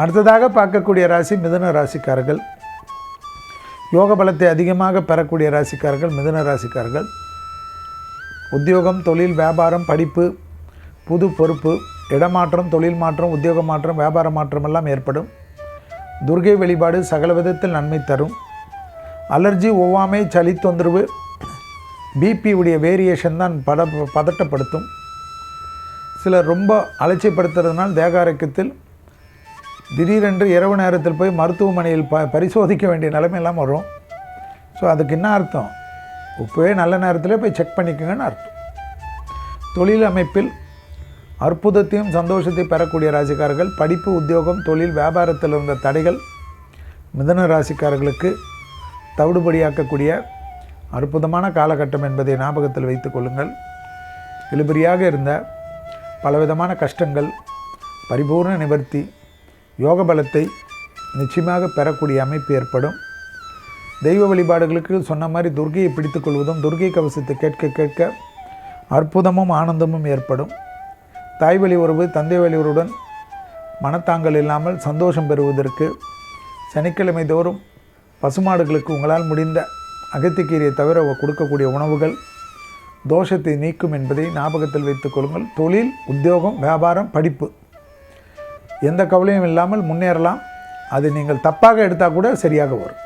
அடுத்ததாக பார்க்கக்கூடிய ராசி மிதுன ராசிக்காரர்கள். யோக பலத்தை அதிகமாக பெறக்கூடிய ராசிக்காரர்கள் மிதுன ராசிக்காரர்கள். உத்தியோகம், தொழில், வியாபாரம், படிப்பு, புது பொறுப்பு, இடமாற்றம், தொழில் மாற்றம், உத்தியோக மாற்றம், வியாபார மாற்றம் எல்லாம் ஏற்படும். துர்கை வழிபாடு சகல விதத்தில் நன்மை தரும். அலர்ஜி, ஒவ்வாமை, சளி தொந்தரவு, பிபி உடைய வேரியேஷன் தான் பதட்டப்படுத்தும். சிலர் ரொம்ப அலட்சியப்படுத்துறதுனால் தேக ஆரோக்கியத்தில் திடீரென்று இரவு நேரத்தில் போய் மருத்துவமனையில் பரிசோதிக்க வேண்டிய நிலைமையெல்லாம் வரும். ஸோ அதுக்கு என்ன அர்த்தம்? இப்போவே நல்ல நேரத்தில் போய் செக் பண்ணிக்கோங்கன்னு அர்த்தம். தொழில் அமைப்பில் அற்புதத்தையும் சந்தோஷத்தையும் பெறக்கூடிய ராசிக்காரர்கள். படிப்பு, உத்தியோகம், தொழில், வியாபாரத்தில் இருந்த தடைகள் மிதுன ராசிக்காரர்களுக்கு தவிடுபடியாக்கக்கூடிய அற்புதமான காலகட்டம் என்பதை ஞாபகத்தில் வைத்து கொள்ளுங்கள். இழுபறியாக இருந்த பலவிதமான கஷ்டங்கள் பரிபூர்ண நிவர்த்தி, யோக பலத்தை நிச்சயமாக பெறக்கூடிய அமைப்பு ஏற்படும். தெய்வ வழிபாடுகளுக்கு சொன்ன மாதிரி துர்கையை பிடித்து கொள்வதும் துர்கை கவசத்தை கேட்க கேட்க அற்புதமும் ஆனந்தமும் ஏற்படும். தாய் வழி உறவு, தந்தை வழி உறவுடன் மனத்தாங்கல் இல்லாமல் சந்தோஷம் பெறுவதற்கு சனிக்கிழமை தோறும் பசுமாடுகளுக்கு உங்களால் முடிந்த அகத்திக்கீரையை தவிர கொடுக்கக்கூடிய உணவுகள் தோஷத்தை நீக்கும் என்பதை ஞாபகத்தில் வைத்துக் கொள்ளுங்கள். தொழில், உத்தியோகம், வியாபாரம், படிப்பு எந்த கவலையும் இல்லாமல் முன்னேறலாம். அது நீங்கள் தப்பாக எடுத்தால் கூட சரியாக வரும்.